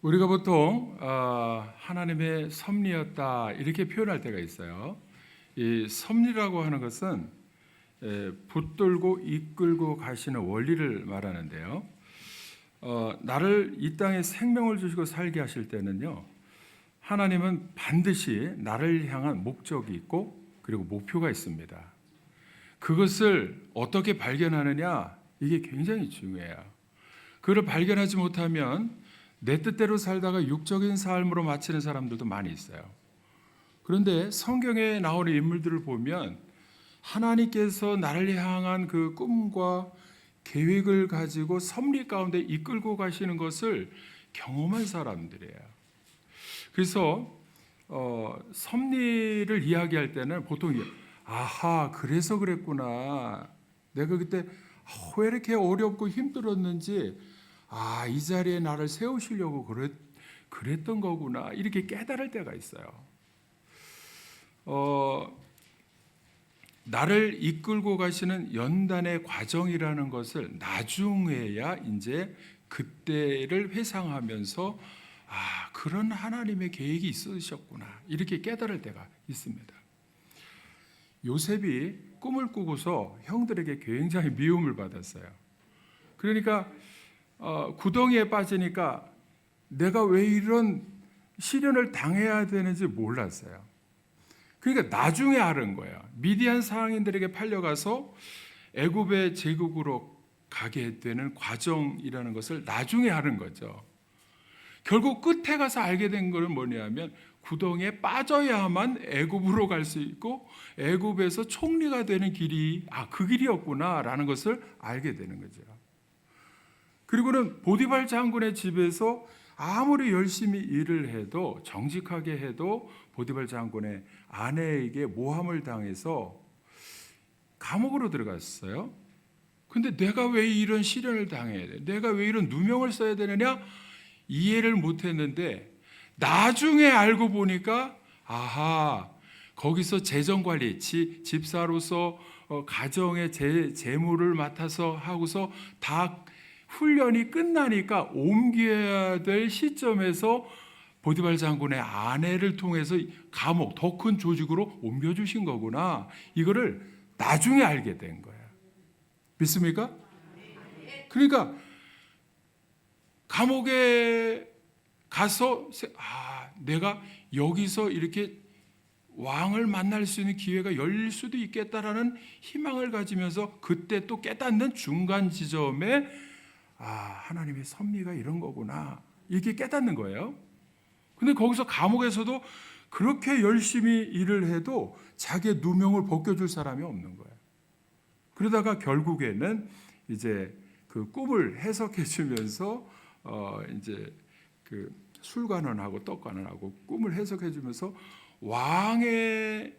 우리가 보통 하나님의 섭리였다 이렇게 표현할 때가 있어요. 이 섭리라고 하는 것은 붙들고 이끌고 가시는 원리를 말하는데요. 나를 이 땅에 생명을 주시고 살게 하실 때는요, 하나님은 반드시 나를 향한 목적이 있고 그리고 목표가 있습니다. 그것을 어떻게 발견하느냐, 이게 굉장히 중요해요. 그걸 발견하지 못하면 내 뜻대로 살다가 육적인 삶으로 마치는 사람들도 많이 있어요. 그런데 성경에 나오는 인물들을 보면 하나님께서 나를 향한 그 꿈과 계획을 가지고 섭리 가운데 이끌고 가시는 것을 경험한 사람들이에요. 그래서 섭리를 이야기할 때는 보통 아하, 그래서 그랬구나, 내가 그때 왜 이렇게 어렵고 힘들었는지, 이 자리에 나를 세우시려고 그랬던 거구나, 이렇게 깨달을 때가 있어요. 나를 이끌고 가시는 연단의 과정이라는 것을 나중에야 이제 그때를 회상하면서 그런 하나님의 계획이 있으셨구나, 이렇게 깨달을 때가 있습니다. 요셉이 꿈을 꾸고서 형들에게 굉장히 미움을 받았어요. 그러니까 구덩이에 빠지니까 내가 왜 이런 시련을 당해야 되는지 몰랐어요. 그러니까 나중에 알은 거예요. 미디안 상인들에게 팔려가서 애굽의 제국으로 가게 되는 과정이라는 것을 나중에 알은 거죠. 결국 끝에 가서 알게 된 것은 뭐냐면, 구덩이에 빠져야만 애굽으로 갈 수 있고 애굽에서 총리가 되는 길이 그 길이었구나라는 것을 알게 되는 거죠. 그리고는 보디발 장군의 집에서 아무리 열심히 일을 해도, 정직하게 해도 보디발 장군의 아내에게 모함을 당해서 감옥으로 들어갔어요. 근데 내가 왜 이런 시련을 당해야 돼? 내가 왜 이런 누명을 써야 되느냐? 이해를 못했는데 나중에 알고 보니까 거기서 재정관리, 집사로서 가정의 재물을 맡아서 하고서 다 훈련이 끝나니까 옮겨야 될 시점에서 보디발 장군의 아내를 통해서 감옥, 더 큰 조직으로 옮겨주신 거구나, 이거를 나중에 알게 된 거예요. 믿습니까? 그러니까 감옥에 가서 내가 여기서 이렇게 왕을 만날 수 있는 기회가 열릴 수도 있겠다라는 희망을 가지면서 그때 또 깨닫는 중간 지점에 하나님의 섭리가 이런 거구나, 이렇게 깨닫는 거예요. 근데 거기서 감옥에서도 그렇게 열심히 일을 해도 자기의 누명을 벗겨줄 사람이 없는 거예요. 그러다가 결국에는 이제 그 꿈을 해석해 주면서 이제 그 술관원하고 떡관원하고 꿈을 해석해 주면서 왕의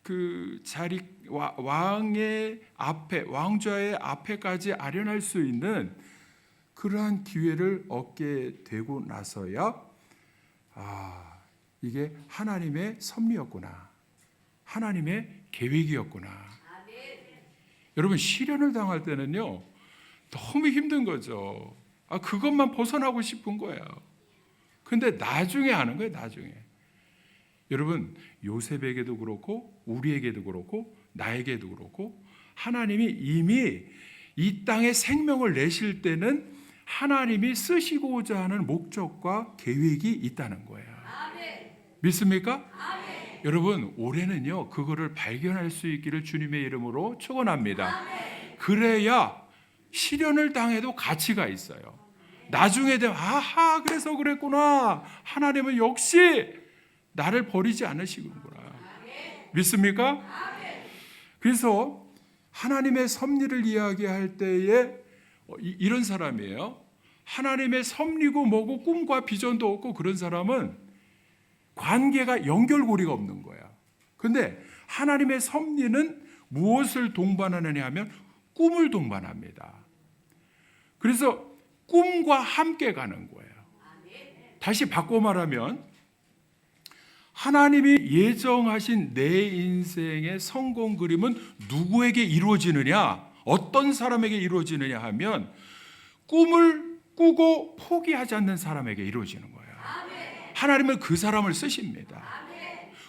그 자리, 왕의 앞에, 왕좌의 앞에까지 아련할 수 있는 그러한 기회를 얻게 되고 나서야 이게 하나님의 섭리였구나, 하나님의 계획이었구나. 여러분, 시련을 당할 때는요, 너무 힘든 거죠. 그것만 벗어나고 싶은 거예요. 근데 나중에 아는 거예요, 나중에. 여러분, 요셉에게도 그렇고 우리에게도 그렇고 나에게도 그렇고, 하나님이 이미 이 땅에 생명을 내실 때는 하나님이 쓰시고자 하는 목적과 계획이 있다는 거예요. 아멘. 믿습니까? 아멘. 여러분, 올해는요, 그거를 발견할 수 있기를 주님의 이름으로 축원합니다. 아멘. 그래야 시련을 당해도 가치가 있어요. 나중에 되면 그래서 그랬구나, 하나님은 역시 나를 버리지 않으시는구나. 믿습니까? 그래서 하나님의 섭리를 이야기할 때에 이런 사람이에요. 하나님의 섭리고 뭐고 꿈과 비전도 없고 그런 사람은 관계가 연결고리가 없는 거야. 그런데 하나님의 섭리는 무엇을 동반하느냐 하면 꿈을 동반합니다. 그래서 꿈과 함께 가는 거예요. 다시 바꿔 말하면, 하나님이 예정하신 내 인생의 성공 그림은 누구에게 이루어지느냐, 어떤 사람에게 이루어지느냐 하면 꿈을 꾸고 포기하지 않는 사람에게 이루어지는 거예요. 하나님은 그 사람을 쓰십니다.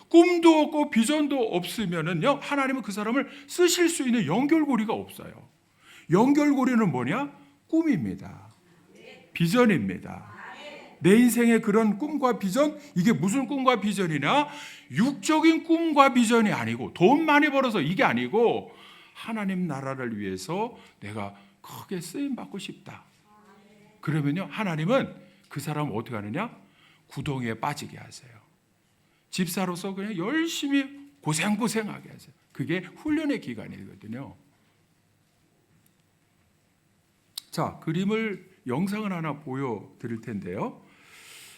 꿈도 없고 비전도 없으면은요, 하나님은 그 사람을 쓰실 수 있는 연결고리가 없어요. 연결고리는 뭐냐? 꿈입니다. 비전입니다. 내 인생의 그런 꿈과 비전, 이게 무슨 꿈과 비전이냐? 육적인 꿈과 비전이 아니고, 돈 많이 벌어서 이게 아니고, 하나님 나라를 위해서 내가 크게 쓰임 받고 싶다. 그러면요, 하나님은 그 사람을 어떻게 하느냐? 구덩이에 빠지게 하세요. 집사로서 그냥 열심히 고생하게 하세요. 그게 훈련의 기간이거든요. 자, 그림을 영상을 하나 보여드릴 텐데요.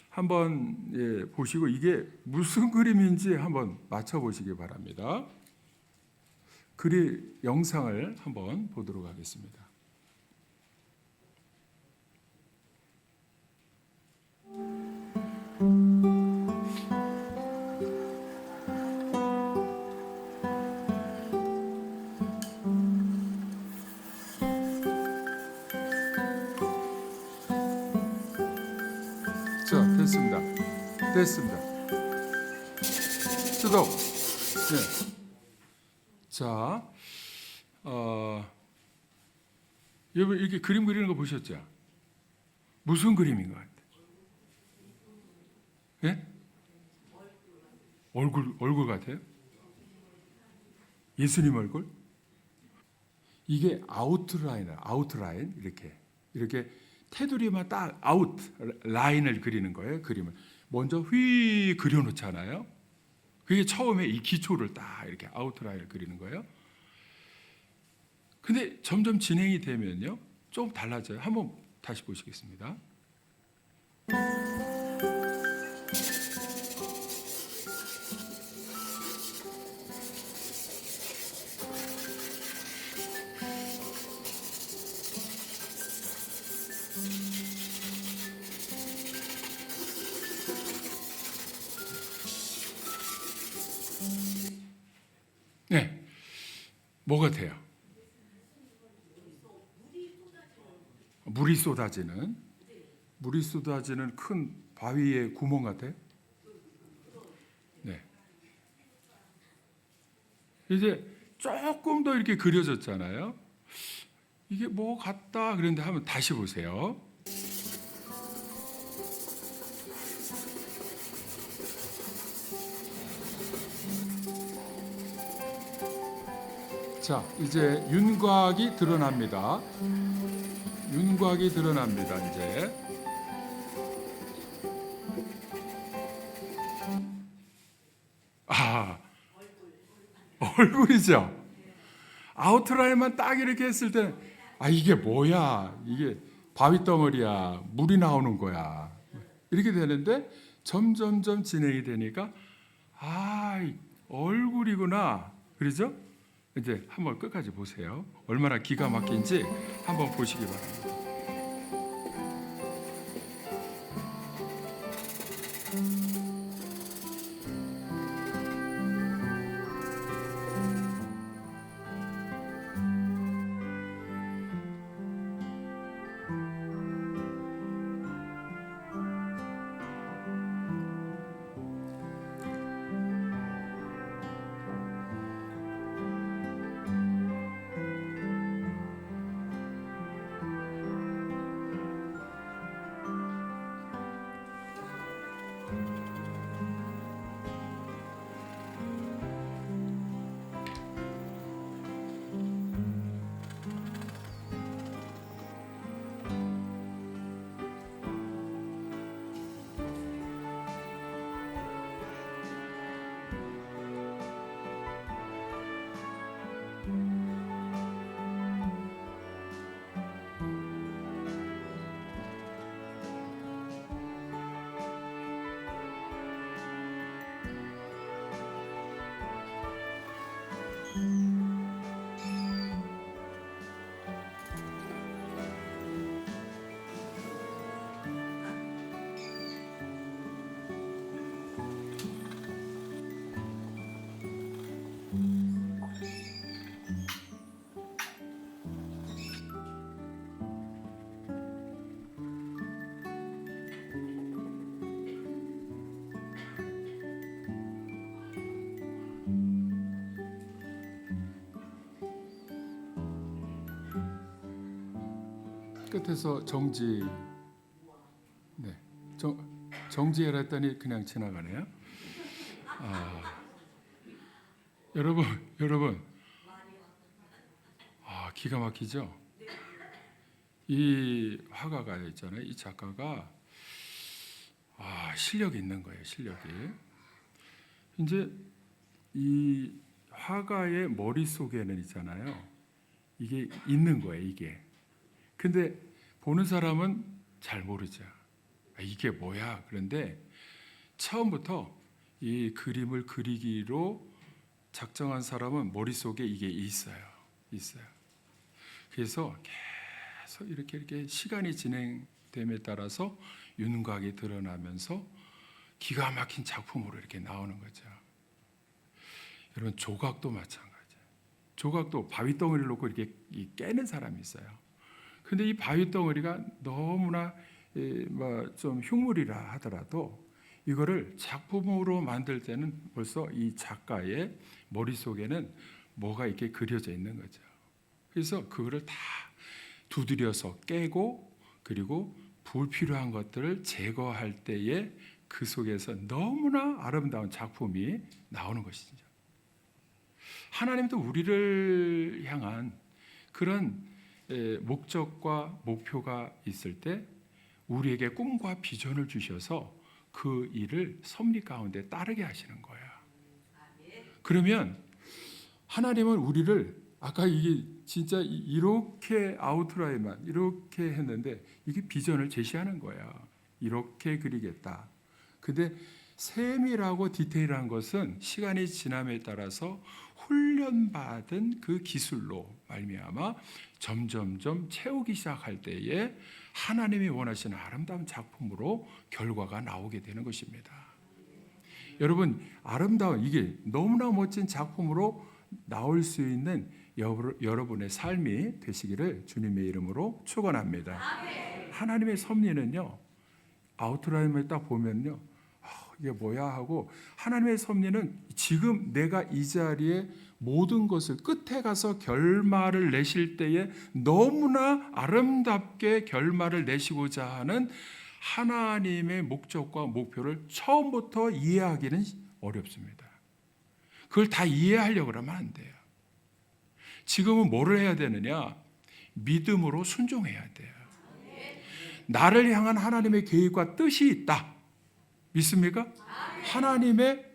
한번 보시고 이게 무슨 그림인지 한번 맞춰보시기 바랍니다. 영상을 한번 보도록 하겠습니다. 자, 됐습니다. 스톱. 네. 자, 여러분 이렇게 그림 그리는 거 보셨죠? 무슨 그림인 것 같아요? 예? 얼굴 같아요? 예수님 얼굴? 이게 아웃라인 이렇게 테두리만 딱 라인을 그리는 거예요. 그림을 먼저 그려놓잖아요. 그게 처음에 이 기초를 딱 이렇게 아웃라인을 그리는 거예요. 근데 점점 진행이 되면요, 좀 달라져요. 한번 다시 보시겠습니다. 네, 뭐 같아요? 물이 쏟아지는 큰 바위의 구멍 같아요? 네. 이제 조금 더 이렇게 그려졌잖아요. 이게 뭐 같다 그런데 한번 다시 보세요. 자, 이제 윤곽이 드러납니다. 이제. 얼굴이죠. 아웃라인만 딱 이렇게 했을 때, 이게 뭐야? 이게 바위 덩어리야. 물이 나오는 거야. 이렇게 되는데 점점점 진행이 되니까 얼굴이구나. 그러죠? 이제 한번 끝까지 보세요. 얼마나 기가 막힌지 한번 보시기 바랍니다. 끝에서 정지. 네, 정지해라 했더니 그냥 지나가네요. 여러분, 기가 막히죠? 이 화가가 있잖아요. 이 작가가 실력이 있는 거예요. 실력이. 이제 이 화가의 머릿속에는 있잖아요. 이게 있는 거예요. 이게. 근데 보는 사람은 잘 모르죠. 이게 뭐야? 그런데 처음부터 이 그림을 그리기로 작정한 사람은 머릿속에 이게 있어요. 그래서 계속 이렇게 시간이 진행됨에 따라서 윤곽이 드러나면서 기가 막힌 작품으로 이렇게 나오는 거죠. 여러분, 조각도 마찬가지예요. 조각도 바위 덩어리를 놓고 이렇게 깨는 사람이 있어요. 근데 이 바위 덩어리가 너무나 좀 흉물이라 하더라도 이거를 작품으로 만들 때는 벌써 이 작가의 머릿속에는 뭐가 이렇게 그려져 있는 거죠. 그래서 그거를 다 두드려서 깨고 그리고 불필요한 것들을 제거할 때에 그 속에서 너무나 아름다운 작품이 나오는 것이죠. 하나님도 우리를 향한 그런 목적과 목표가 있을 때 우리에게 꿈과 비전을 주셔서 그 일을 섭리 가운데 따르게 하시는 거야. 그러면 하나님은 우리를 아까 이게 진짜 이렇게 아웃라인만 이렇게 했는데 이게 비전을 제시하는 거야. 이렇게 그리겠다. 근데 세밀하고 디테일한 것은 시간이 지남에 따라서 훈련받은 그 기술로 말미암아 점점점 채우기 시작할 때에 하나님이 원하시는 아름다운 작품으로 결과가 나오게 되는 것입니다. 여러분, 아름다운 이게 너무나 멋진 작품으로 나올 수 있는 여러분의 삶이 되시기를 주님의 이름으로 축원합니다. 하나님의 섭리는요, 아웃라인을 딱 보면요, 이게 뭐야 하고, 하나님의 섭리는 지금 내가 이 자리에 모든 것을 끝에 가서 결말을 내실 때에 너무나 아름답게 결말을 내시고자 하는 하나님의 목적과 목표를 처음부터 이해하기는 어렵습니다. 그걸 다 이해하려고 그러면 안 돼요. 지금은 뭐를 해야 되느냐? 믿음으로 순종해야 돼요. 나를 향한 하나님의 계획과 뜻이 있다. 믿습니까? 하나님의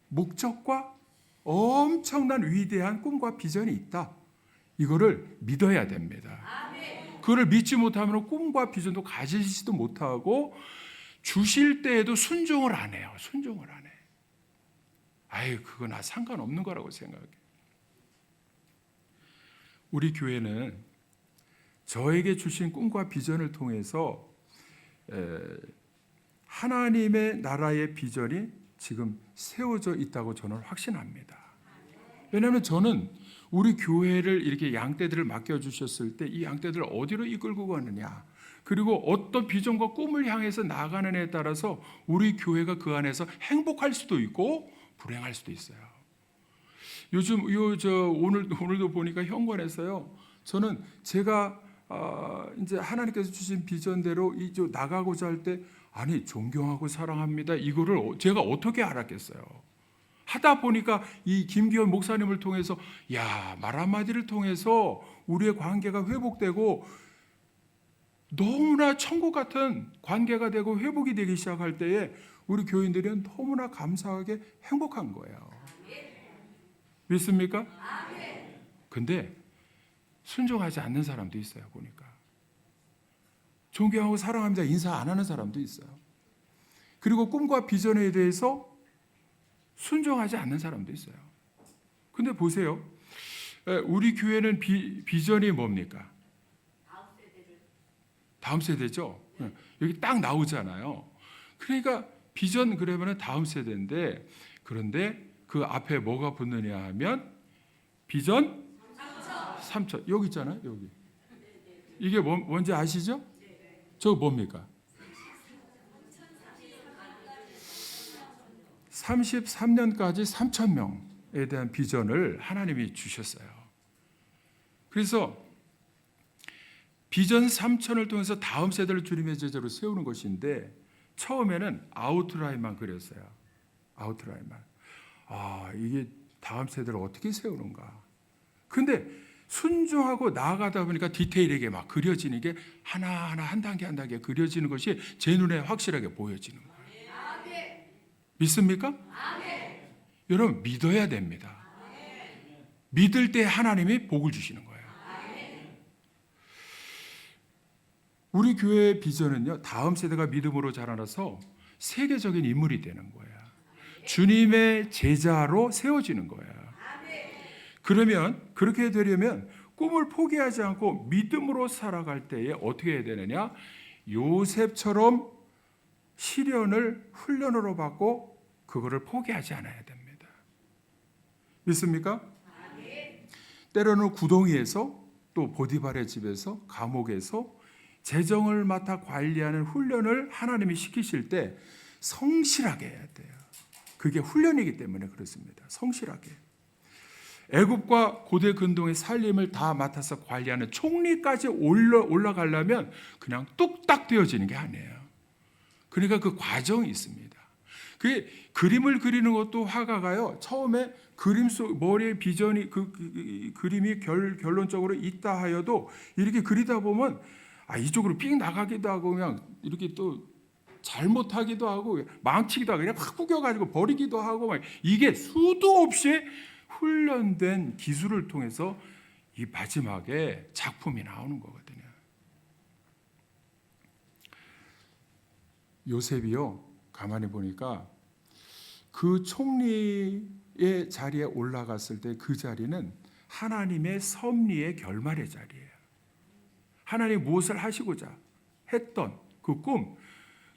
목적과 엄청난 위대한 꿈과 비전이 있다. 이거를 믿어야 됩니다. 그거를 믿지 못하면 꿈과 비전도 가지시지도 못하고 주실 때에도 순종을 안 해요. 순종을 안 해. 그거 나 상관없는 거라고 생각해요. 우리 교회는 저에게 주신 꿈과 비전을 통해서 하나님의 나라의 비전이 지금 세워져 있다고 저는 확신합니다. 왜냐하면 저는 우리 교회를 이렇게 양떼들을 맡겨주셨을 때 이 양떼들을 어디로 이끌고 가느냐, 그리고 어떤 비전과 꿈을 향해서 나가느냐에 따라서 우리 교회가 그 안에서 행복할 수도 있고 불행할 수도 있어요. 요즘 오늘도 보니까 현관에서요, 저는 제가 이제 하나님께서 주신 비전대로 나가고자 할 때 존경하고 사랑합니다. 이거를 제가 어떻게 알았겠어요? 하다 보니까 이 김기현 목사님을 통해서 말 한마디를 통해서 우리의 관계가 회복되고 너무나 천국 같은 관계가 되고 회복이 되기 시작할 때에 우리 교인들은 너무나 감사하게 행복한 거예요. 믿습니까? 근데 순종하지 않는 사람도 있어요. 보니까 존경하고 사랑합니다 인사 안 하는 사람도 있어요. 그리고 꿈과 비전에 대해서 순종하지 않는 사람도 있어요. 근데 보세요, 우리 교회는 비전이 뭡니까? 다음 세대죠. 여기 딱 나오잖아요. 그러니까 비전 그러면 다음 세대인데, 그런데 그 앞에 뭐가 붙느냐 하면 비전 3천. 여기 있잖아요. 여기. 이게 뭔지 아시죠? 저거 뭡니까? 33년까지 3천 명에 대한 비전을 하나님이 주셨어요. 그래서 비전 3천을 통해서 다음 세대를 주님의 제자로 세우는 것인데 처음에는 아웃라인만 그렸어요. 아웃라인만. 이게 다음 세대를 어떻게 세우는가. 근데 순종하고 나아가다 보니까 디테일하게 막 그려지는 게 하나하나 한 단계 한 단계 그려지는 것이 제 눈에 확실하게 보여지는 거예요. 믿습니까? 여러분 믿어야 됩니다. 믿을 때 하나님이 복을 주시는 거예요. 우리 교회의 비전은요, 다음 세대가 믿음으로 자라나서 세계적인 인물이 되는 거예요. 주님의 제자로 세워지는 거예요. 그러면 그렇게 되려면 꿈을 포기하지 않고 믿음으로 살아갈 때에 어떻게 해야 되느냐? 요셉처럼 시련을 훈련으로 받고 그거를 포기하지 않아야 됩니다. 믿습니까? 때로는 구덩이에서 또 보디발의 집에서 감옥에서 재정을 맡아 관리하는 훈련을 하나님이 시키실 때 성실하게 해야 돼요. 그게 훈련이기 때문에 그렇습니다. 성실하게. 애굽과 고대 근동의 살림을 다 맡아서 관리하는 총리까지 올라가려면 그냥 뚝딱 되어지는 게 아니에요. 그러니까 그 과정이 있습니다. 그 그림을 그리는 것도 화가가요. 처음에 그림 속 머리에 비전이 그림이 결론적으로 있다 하여도 이렇게 그리다 보면 이쪽으로 삥 나가기도 하고 그냥 이렇게 또 잘못하기도 하고 망치기도 하고 그냥 확 구겨가지고 버리기도 하고 이게 수도 없이 훈련된 기술을 통해서 이 마지막에 작품이 나오는 거거든요. 요셉이요, 가만히 보니까 그 총리의 자리에 올라갔을 때 그 자리는 하나님의 섭리의 결말의 자리예요. 하나님이 무엇을 하시고자 했던 그 꿈.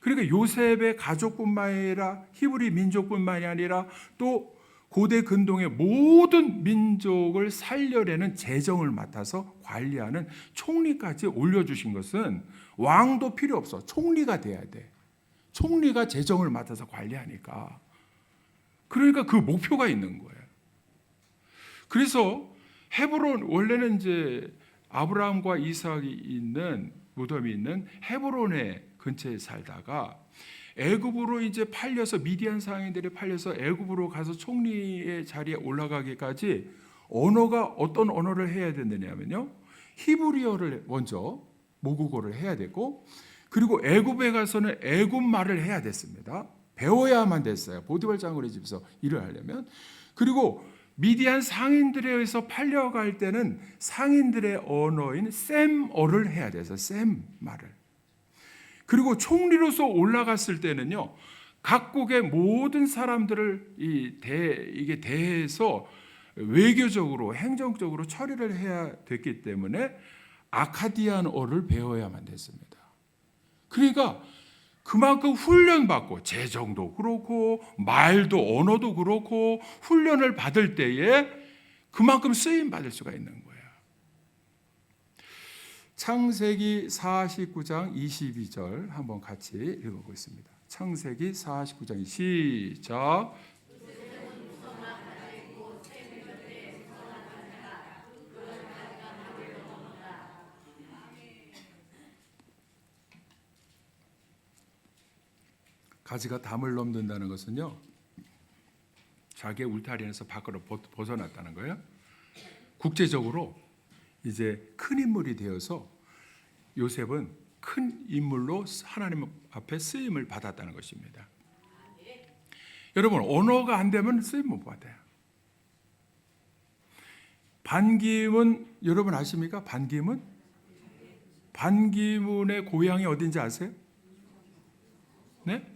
그러니까 요셉의 가족뿐만 아니라 히브리 민족뿐만이 아니라 또 고대 근동의 모든 민족을 살려내는 재정을 맡아서 관리하는 총리까지 올려주신 것은 왕도 필요 없어. 총리가 돼야 돼. 총리가 재정을 맡아서 관리하니까. 그러니까 그 목표가 있는 거예요. 그래서 헤브론, 원래는 이제 아브라함과 이삭이 있는 무덤이 있는 헤브론의 근처에 살다가 애굽으로 이제 팔려서 미디안 상인들이 팔려서 애굽으로 가서 총리의 자리에 올라가기까지 언어가 어떤 언어를 해야 되느냐면요, 히브리어를 먼저 모국어를 해야 되고, 그리고 애굽에 가서는 애굽 말을 해야 됐습니다. 배워야만 됐어요. 보디발 장군의 집에서 일을 하려면. 그리고 미디안 상인들에 의해서 팔려갈 때는 상인들의 언어인 셈어를 해야 돼서 셈 말을. 그리고 총리로서 올라갔을 때는요, 각국의 모든 사람들을 이게 대해서 외교적으로 행정적으로 처리를 해야 됐기 때문에 아카디안어를 배워야만 됐습니다. 그러니까 그만큼 훈련받고 재정도 그렇고 말도 언어도 그렇고 훈련을 받을 때에 그만큼 쓰임 받을 수가 있는 거예요. 창세기 49장 22절 한번 같이 읽어보겠습니다. 창세기 49장 시작. 가지가 담을 넘는다는 것은요, 자기의 울타리에서 밖으로 벗어났다는 거예요. 국제적으로 이제 큰 인물이 되어서 요셉은 큰 인물로 하나님 앞에 쓰임을 받았다는 것입니다. 여러분, 언어가 안 되면 쓰임 못 받아요. 반기문 여러분 아십니까? 반기문? 반기문의 고향이 어딘지 아세요? 네?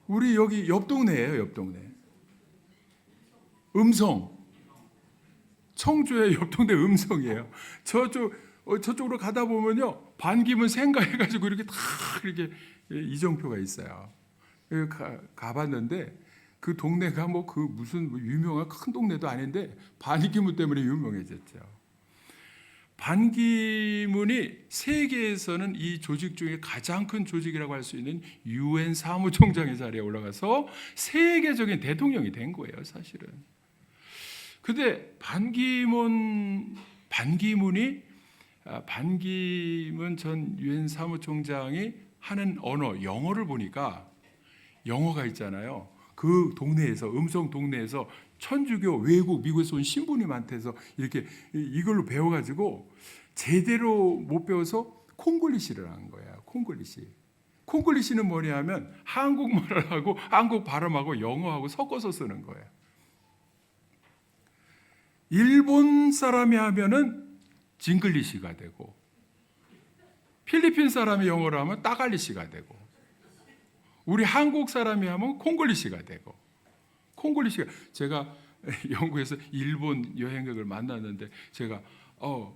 우리 여기 옆 동네예요, 옆 동네. 음성. 청주의 옆 동네 음성이에요. 저쪽으로 가다 보면요, 반기문 생가해가지고 이렇게 다 이렇게 이정표가 있어요. 가봤는데 그 동네가 뭐 그 무슨 유명한 큰 동네도 아닌데 반기문 때문에 유명해졌죠. 반기문이 세계에서는 이 조직 중에 가장 큰 조직이라고 할 수 있는 UN 사무총장의 자리에 올라가서 세계적인 대통령이 된 거예요, 사실은. 근데 반기문의 반기문 전 유엔 사무총장이 하는 언어 영어를 보니까 영어가 있잖아요. 그 동네에서 음성 동네에서 천주교 외국 미국에서 온 신부님한테 해서 이렇게 이걸로 배워가지고 제대로 못 배워서 콩글리시를 한 거야. 콩글리시는 뭐냐면 한국말을 하고 한국 발음하고 영어하고 섞어서 쓰는 거예요. 일본 사람이 하면은 징글리시가 되고 필리핀 사람이 영어를 하면 따갈리시가 되고 우리 한국 사람이 하면 콩글리시가 되고 콩글리시가 제가 영국에서 일본 여행객을 만났는데 제가 how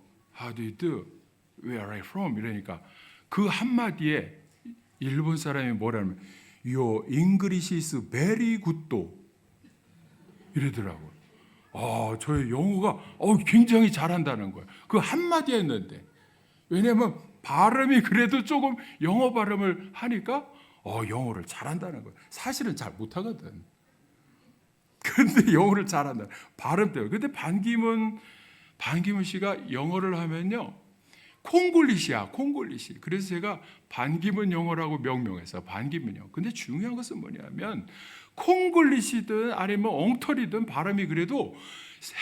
do you do? Where are you from? 이러니까 그 한마디에 일본 사람이 뭐라면 Your English is very good 이러더라고요. 저의 영어가 굉장히 잘한다는 거예요. 그 한마디 했는데 왜냐하면 발음이 그래도 조금 영어 발음을 하니까 영어를 잘한다는 거예요. 사실은 잘 못하거든. 근데 영어를 잘한다. 발음 때문에. 근데 반기문 씨가 영어를 하면요. 콩글리시. 그래서 제가 반기문 영어라고 명명해서 반기문 영어. 근데 중요한 것은 뭐냐면 콩글리시든 아니면 엉터리든 발음이 그래도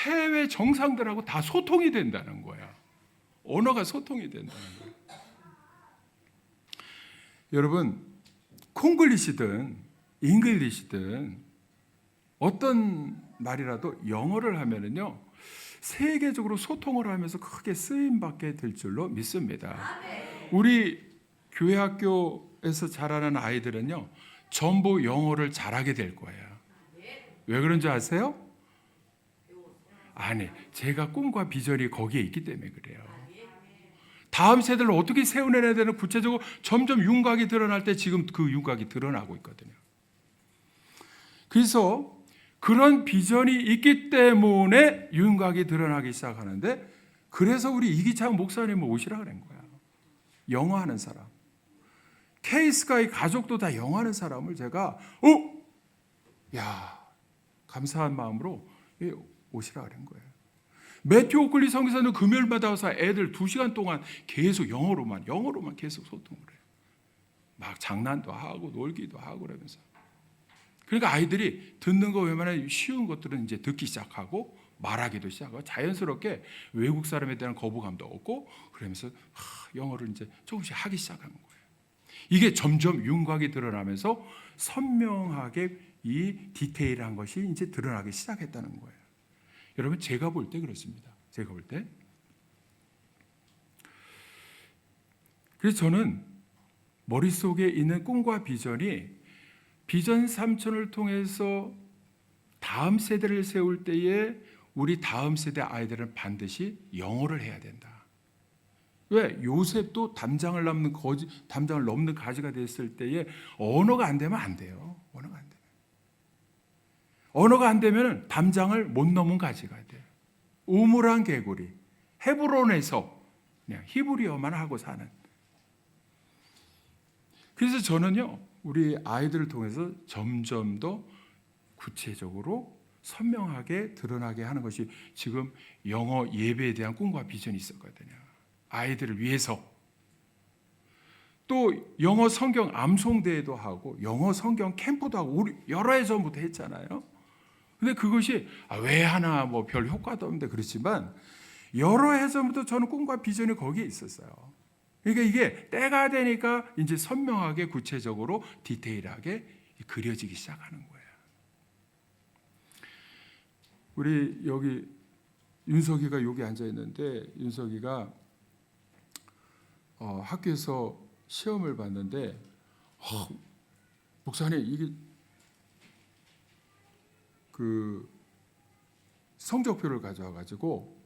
해외 정상들하고 다 소통이 된다는 거야. 언어가 소통이 된다는 거야. 여러분, 콩글리시든 잉글리시든 어떤 말이라도 영어를 하면은요 세계적으로 소통을 하면서 크게 쓰임 받게 될 줄로 믿습니다. 우리 교회 학교에서 자라는 아이들은요 전부 영어를 잘하게 될 거예요. 왜 그런지 아세요? 아니, 제가 꿈과 비전이 거기에 있기 때문에 그래요. 다음 세대를 어떻게 세워내야 되는 구체적으로 점점 윤곽이 드러날 때 지금 그 윤곽이 드러나고 있거든요. 그래서 그런 비전이 있기 때문에 윤곽이 드러나기 시작하는데 그래서 우리 이기창 목사님을 오시라 그런 거야. 영어하는 사람. K스카이 가족도 다 영어하는 사람을 제가 감사한 마음으로 오시라 그런 거예요. 매튜 오클리 성교사는 금요일마다 와서 애들 2시간 동안 계속 영어로만 계속 소통을 해요. 막 장난도 하고 놀기도 하고 그러면서. 그러니까 아이들이 듣는 거 웬만한 쉬운 것들은 이제 듣기 시작하고 말하기도 시작하고 자연스럽게 외국 사람에 대한 거부감도 없고 그러면서 영어를 이제 조금씩 하기 시작하는 거예요. 이게 점점 윤곽이 드러나면서 선명하게 이 디테일한 것이 이제 드러나기 시작했다는 거예요. 여러분 제가 볼 때 그렇습니다. 제가 볼 때. 그래서 저는 머릿속에 있는 꿈과 비전이 비전 3천을 통해서 다음 세대를 세울 때에 우리 다음 세대 아이들은 반드시 영어를 해야 된다. 왜? 요셉도 담장을 넘는 가지가 됐을 때에 언어가 안 되면 안 돼요. 언어가 안 되면 담장을 못 넘은 가지가 돼요. 우물한 개구리. 헤브론에서 그냥 히브리어만 하고 사는. 그래서 저는요, 우리 아이들을 통해서 점점 더 구체적으로 선명하게 드러나게 하는 것이 지금 영어 예배에 대한 꿈과 비전이 있었거든요. 아이들을 위해서. 또 영어 성경 암송대회도 하고 영어 성경 캠프도 하고 우리 여러 해 전부터 했잖아요. 근데 그것이 왜 하나 뭐 별 효과도 없는데 그렇지만 여러 해 전부터 저는 꿈과 비전이 거기에 있었어요. 그러니까 이게 때가 되니까 이제 선명하게 구체적으로 디테일하게 그려지기 시작하는 거예요. 우리 여기 윤석이가 여기 앉아 있는데 윤석이가 학교에서 시험을 봤는데 목사님 이게 그 성적표를 가져와가지고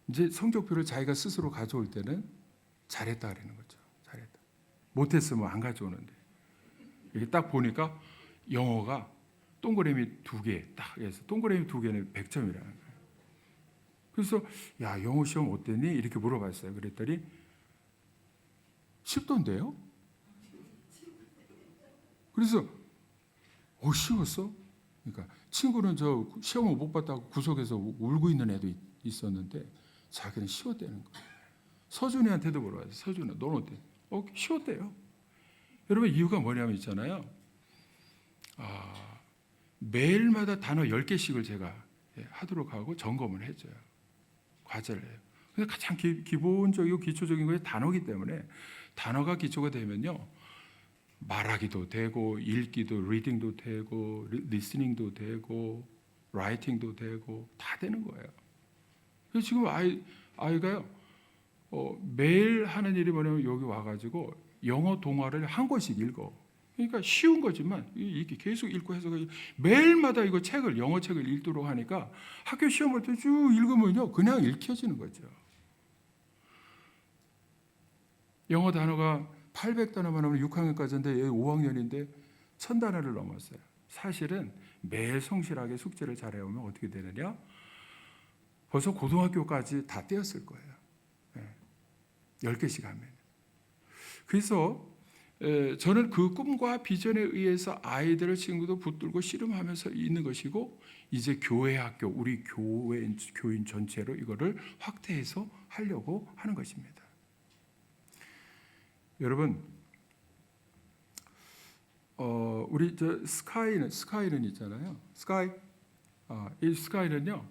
이제 성적표를 자기가 스스로 가져올 때는 잘했다 그러는 거죠. 잘했다. 못했으면 안 가져오는데 이게 딱 보니까 영어가 동그라미 2개 딱 해서 동그라미 2개는 100점이라는 거예요. 그래서 야 영어 시험 어땠니? 이렇게 물어봤어요. 그랬더니 쉽던데요? 그래서 쉬웠어? 그러니까 친구는 저 시험을 못 봤다고 구석에서 울고 있는 애도 있었는데 자기는 쉬었다는 거예요. 서준이한테도 물어봤어요. 서준아, 너는 어때? 쉬었대요. 여러분 이유가 뭐냐면 있잖아요. 매일마다 단어 10개씩을 제가 하도록 하고 점검을 해줘요. 과제를 해요. 근데 가장 기본적이고 기초적인 게 단어이기 때문에 단어가 기초가 되면요. 말하기도 되고 읽기도 리딩도 되고 리스닝도 되고 라이팅도 되고 다 되는 거예요. 그래서 지금 아이가요. 매일 하는 일이 뭐냐면 여기 와가지고 영어 동화를 한 권씩 읽어. 그러니까 쉬운 거지만 이렇게 계속 읽고 해서 매일마다 이거 영어 책을 읽도록 하니까 학교 시험 볼 때 쭉 읽으면요 그냥 읽혀지는 거죠. 영어 단어가 800단어만 하면 6학년까지인데 얘 5학년인데 1000단어를 넘었어요. 사실은 매일 성실하게 숙제를 잘해오면 어떻게 되느냐? 벌써 고등학교까지 다 떼었을 거예요. 10개씩 하면. 그래서 저는 그 꿈과 비전에 의해서 아이들을 친구도 붙들고 씨름하면서 있는 것이고 이제 교회 학교, 우리 교인 전체로 이거를 확대해서 하려고 하는 것입니다. 여러분, 우리 저 스카이는 있잖아요. 이 스카이는요,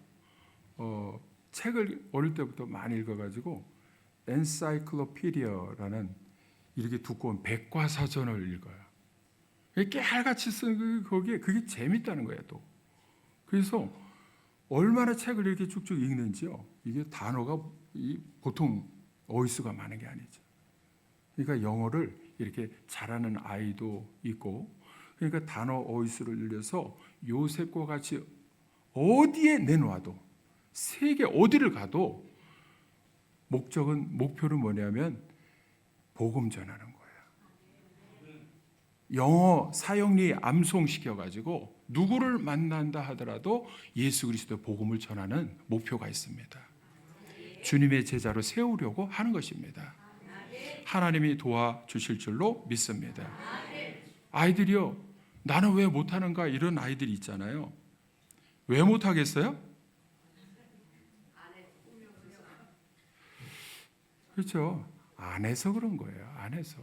책을 어릴 때부터 많이 읽어가지고 엔사이클로피디아라는 이렇게 두꺼운 백과사전을 읽어요. 깨알같이 쓴 거기에 그게 재밌다는 거예요. 또 그래서 얼마나 책을 이렇게 쭉쭉 읽는지요. 이게 단어가 보통 어휘수가 많은 게 아니죠. 그러니까 영어를 이렇게 잘하는 아이도 있고, 그러니까 단어 어휘수를 늘려서 요셉과 같이 어디에 내놓아도 세계 어디를 가도 목표는 뭐냐면 복음 전하는 거예요. 영어 사형리 암송시켜 가지고 누구를 만난다 하더라도 예수 그리스도의 복음을 전하는 목표가 있습니다. 주님의 제자로 세우려고 하는 것입니다. 하나님이 도와주실 줄로 믿습니다. 아이들이요, 나는 왜 못하는가 이런 아이들이 있잖아요. 왜 못하겠어요? 그렇죠. 안 해서 그런 거예요. 안 해서.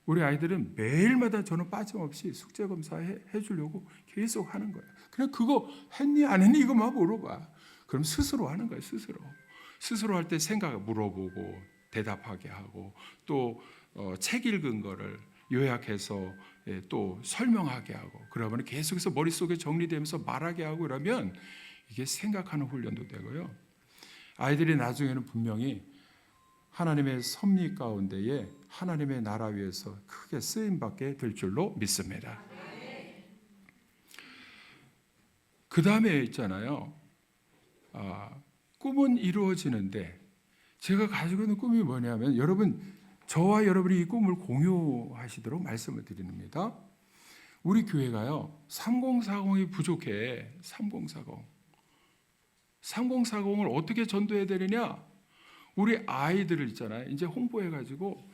우리 아이들은 매일마다 저는 빠짐없이 숙제 검사 해주려고 계속 하는 거예요. 그냥 그거 했니 안 했니 이것만 물어봐. 그럼 스스로 하는 거예요. 스스로 할 때 생각 물어보고 대답하게 하고 또 책 읽은 거를 요약해서 또 설명하게 하고 그러면 계속해서 머릿속에 정리되면서 말하게 하고 그러면 이게 생각하는 훈련도 되고요. 아이들이 나중에는 분명히 하나님의 섭리 가운데에 하나님의 나라 위에서 크게 쓰임받게 될 줄로 믿습니다. 그 다음에 있잖아요. 꿈은 이루어지는데 제가 가지고 있는 꿈이 뭐냐면 저와 여러분이 이 꿈을 공유하시도록 말씀을 드립니다. 우리 교회가요 3040이 부족해. 3040을 어떻게 전도해야 되느냐? 우리 아이들을 있잖아요. 이제 홍보해가지고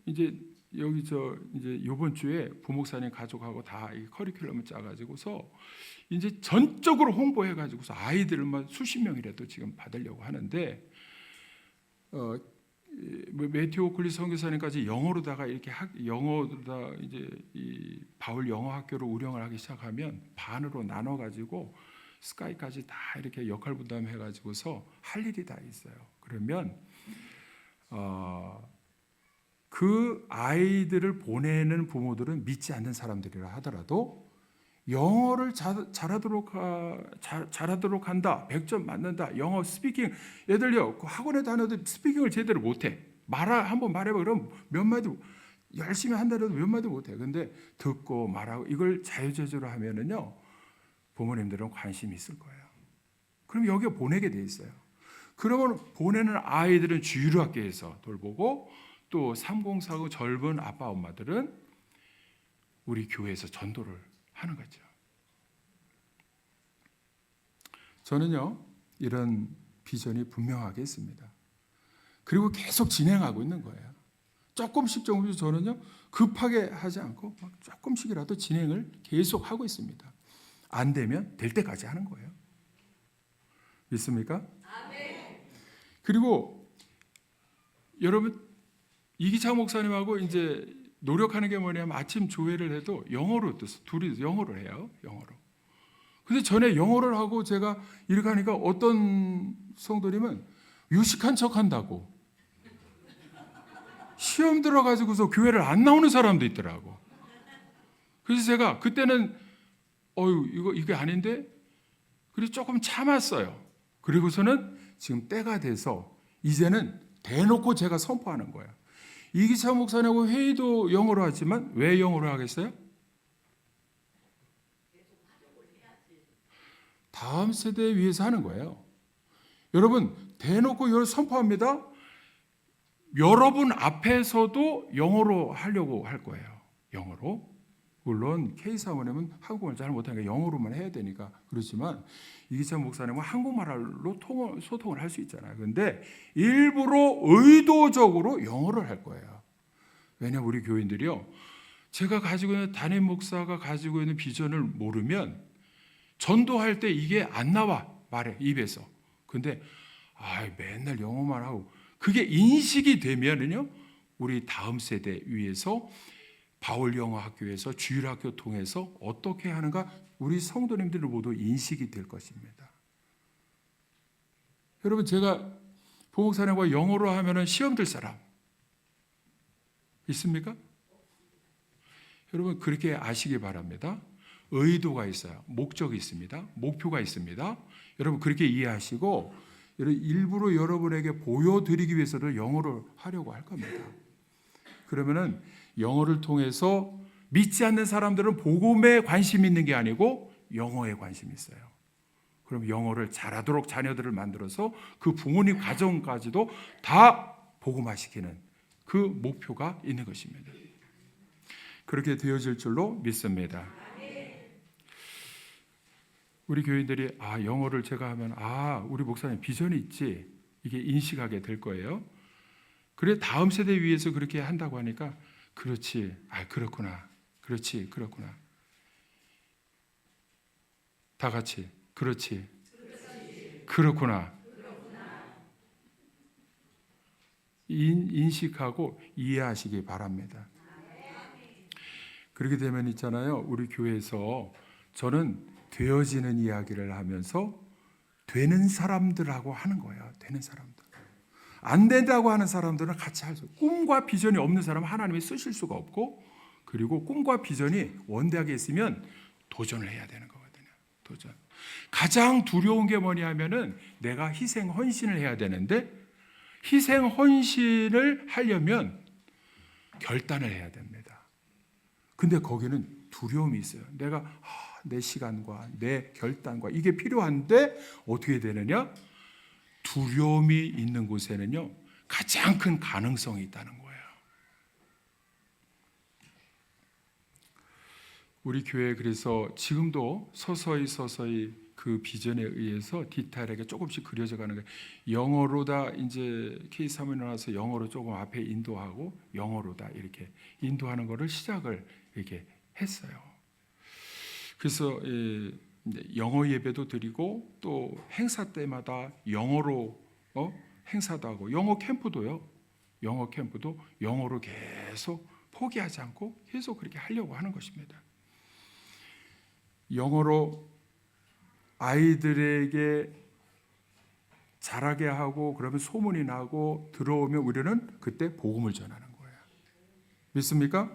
이제 여기 이제 이번 주에 부목사님 가족하고 다 이 커리큘럼을 짜가지고서 이제 전적으로 홍보해가지고서 아이들만 수십 명이라도 지금 받으려고 하는데 매튜 오클리 선교사님까지 영어로다가 이렇게 영어로다 이제 이 바울 영어 학교를 운영을 하기 시작하면 반으로 나눠가지고 스카이까지 다 이렇게 역할 분담해가지고서 할 일이 다 있어요. 그러면 그 아이들을 보내는 부모들은 믿지 않는 사람들이라 하더라도 영어를 잘하도록 한다, 100점 맞는다, 영어 스피킹 애들요 그 학원에 다녀도 스피킹을 제대로 못해. 한번 말해봐. 그럼 몇 마디 열심히 한다라도 몇 마디 못해. 근데 듣고 말하고 이걸 자유자재로 하면은요 부모님들은 관심이 있을 거예요. 그럼 여기에 보내게 돼 있어요. 그러면 보내는 아이들은 주일학교에서 돌보고 또 3040 젊은 아빠 엄마들은 우리 교회에서 전도를 하는 거죠. 저는요 이런 비전이 분명하게 있습니다. 그리고 계속 진행하고 있는 거예요. 조금씩 저는요 급하게 하지 않고 조금씩이라도 진행을 계속 하고 있습니다. 안 되면 될 때까지 하는 거예요. 믿습니까? 그리고 여러분 이기창 목사님하고 이제 노력하는 게 뭐냐면 아침 조회를 해도 영어로 둘이 영어로 해요. 영어로. 근데 전에 영어를 하고 제가 이렇게 하니까 어떤 성도님은 유식한 척 한다고 시험 들어가지고서 교회를 안 나오는 사람도 있더라고. 그래서 제가 그때는 이게 아닌데 그래서 조금 참았어요. 그리고서는 지금 때가 돼서 이제는 대놓고 제가 선포하는 거예요. 이기찬 목사님하고 회의도 영어로 하지만 왜 영어로 하겠어요? 다음 세대에 위해서 하는 거예요. 여러분 대놓고 이걸 선포합니다. 여러분 앞에서도 영어로 하려고 할 거예요. 영어로. 물론 K-사모님은 한국어를 잘 못하니까 영어로만 해야 되니까 그렇지만 이기찬 목사님은 한국말로 소통을 할 수 있잖아요. 그런데 일부러 의도적으로 영어를 할 거예요. 왜냐하면 우리 교인들이요. 제가 가지고 있는 담임 목사가 가지고 있는 비전을 모르면 전도할 때 이게 안 나와. 말해 입에서. 근데 맨날 영어만 하고 그게 인식이 되면은요. 우리 다음 세대 위에서 바울 영어 학교에서 주일학교 통해서 어떻게 하는가 우리 성도님들 모두 인식이 될 것입니다. 여러분 제가 부목사님과 영어로 하면은 시험 들 사람 있습니까? 여러분 그렇게 아시기 바랍니다. 의도가 있어요. 목적이 있습니다. 목표가 있습니다. 여러분 그렇게 이해하시고 일부러 여러분에게 보여드리기 위해서도 영어를 하려고 할 겁니다. 그러면은 영어를 통해서 믿지 않는 사람들은 복음에 관심이 있는 게 아니고 영어에 관심이 있어요. 그럼 영어를 잘하도록 자녀들을 만들어서 그 부모님 가정까지도 다 복음화시키는 그 목표가 있는 것입니다. 그렇게 되어질 줄로 믿습니다. 우리 교인들이 영어를 제가 하면 우리 목사님 비전이 있지 이게 인식하게 될 거예요. 그래 다음 세대 위해서 그렇게 한다고 하니까 그렇지. 그렇구나. 그렇지. 그렇구나. 다 같이. 그렇지. 그렇구나. 인식하고 이해하시기 바랍니다. 그렇게 되면 있잖아요. 우리 교회에서 저는 되어지는 이야기를 하면서 되는 사람들하고 하는 거예요. 되는 사람들. 안 된다고 하는 사람들은 같이 할 수 없고 꿈과 비전이 없는 사람은 하나님이 쓰실 수가 없고 그리고 꿈과 비전이 원대하게 있으면 도전을 해야 되는 거거든요. 도전. 가장 두려운 게 뭐냐면은 내가 희생 헌신을 해야 되는데 희생 헌신을 하려면 결단을 해야 됩니다. 근데 거기는 두려움이 있어요. 내가 내 시간과 내 결단과 이게 필요한데 어떻게 되느냐? 두려움이 있는 곳에는요 가장 큰 가능성이 있다는 거예요. 우리 교회 그래서 지금도 서서히 그 비전에 의해서 디테일하게 조금씩 그려져 가는 거예요. 영어로다 이제 K3에 나와서 영어로 조금 앞에 인도하고 영어로다 이렇게 인도하는 거를 시작을 이렇게 했어요. 그래서 영어 예배도 드리고 또 행사 때마다 영어로 행사도 하고 영어 캠프도요. 영어 캠프도 영어로 계속 포기하지 않고 계속 그렇게 하려고 하는 것입니다. 영어로 아이들에게 잘하게 하고 그러면 소문이 나고 들어오면 우리는 그때 복음을 전하는 거예요. 믿습니까?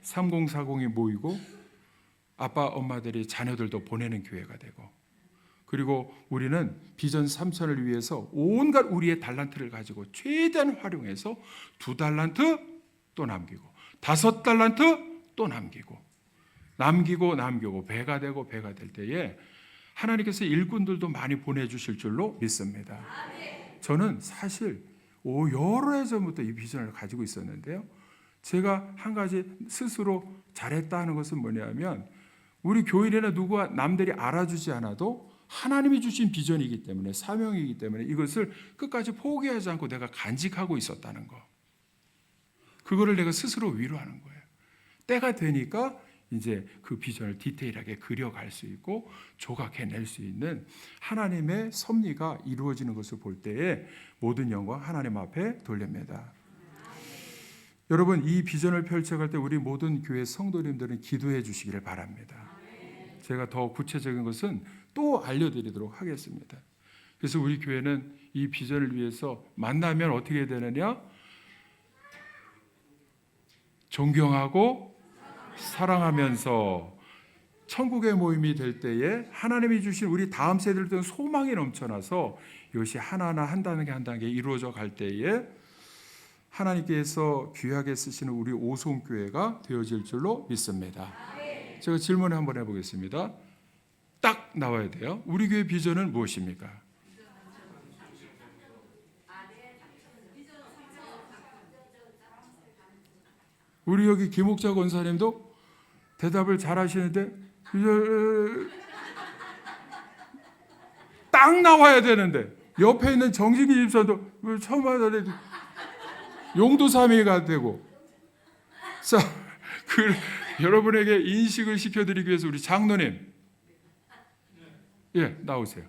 3040이 모이고 아빠 엄마들이 자녀들도 보내는 교회가 되고 그리고 우리는 비전 3천을 위해서 온갖 우리의 달란트를 가지고 최대한 활용해서 2달란트 또 남기고 5달란트 또 남기고 배가 되고 배가 될 때에 하나님께서 일꾼들도 많이 보내주실 줄로 믿습니다. 저는 사실 여러 해 전부터 이 비전을 가지고 있었는데요. 제가 한 가지 스스로 잘했다는 것은 뭐냐면 우리 교인이나 누가 남들이 알아주지 않아도 하나님이 주신 비전이기 때문에 사명이기 때문에 이것을 끝까지 포기하지 않고 내가 간직하고 있었다는 거. 그거를 내가 스스로 위로하는 거예요. 때가 되니까 이제 그 비전을 디테일하게 그려갈 수 있고 조각해낼 수 있는 하나님의 섭리가 이루어지는 것을 볼 때에 모든 영광 하나님 앞에 돌립니다. 여러분, 이 비전을 펼쳐갈 때 우리 모든 교회 성도님들은 기도해 주시기를 바랍니다. 제가 더 구체적인 것은 또 알려드리도록 하겠습니다. 그래서 우리 교회는 이 비전을 위해서 만나면 어떻게 되느냐? 존경하고 사랑하면서 천국의 모임이 될 때에 하나님이 주신 우리 다음 세대들도 소망이 넘쳐나서 이것이 하나하나 한 단계 이루어져 갈 때에 하나님께서 귀하게 쓰시는 우리 오송교회가 되어질 줄로 믿습니다. 제가 질문을 한번 해보겠습니다. 딱 나와야 돼요. 우리 교회 비전은 무엇입니까? 우리 여기 김옥자 권사님도 대답을 잘 하시는데 딱 나와야 되는데 옆에 있는 정진기 집사도 처음 하더니 용두사미가 되고. 자, 여러분에게 인식을 시켜드리기 위해서 우리 장로님, 예, 나오세요.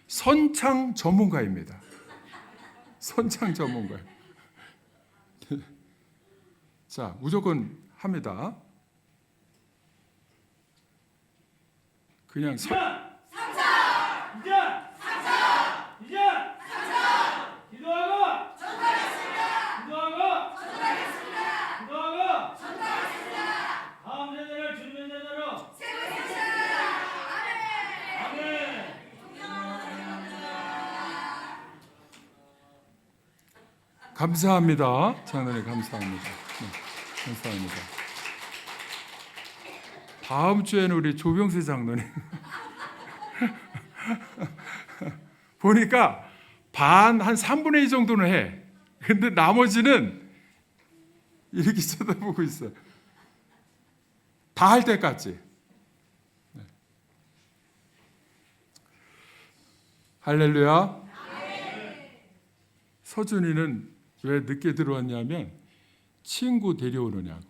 선창 전문가입니다. 선창 전문가. 자, 무조건 합니다. 그냥 감사합니다. 장로님 감사합니다. 네, 감사합니다. 다음 주에는 우리 조병세 장로님 보니까 한 3분의 2 정도는 해. 근데 나머지는 이렇게 쳐다보고 있어. 다 할 때까지. 네. 할렐루야. 서준이는 왜 늦게 들어왔냐면 친구 데려오느냐고.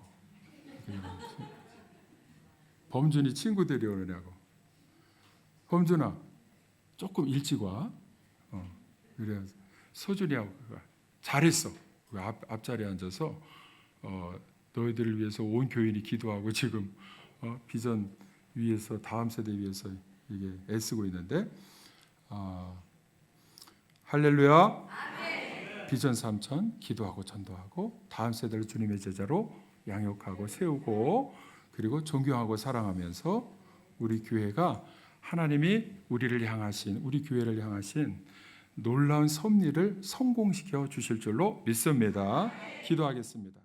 범준이 친구 데려오느냐고. 범준아 조금 일찍 와. 그래 서준이하고 잘했어. 그 앞자리에 앉아서 너희들을 위해서 온 교인이 기도하고 지금 비전 위해서 다음 세대 위해서 이게 애쓰고 있는데 할렐루야. 비전 3000 기도하고 전도하고 다음 세대를 주님의 제자로 양육하고 세우고 그리고 존경하고 사랑하면서 우리 교회가 하나님이 우리를 향하신 우리 교회를 향하신 놀라운 섭리를 성공시켜 주실 줄로 믿습니다. 기도하겠습니다.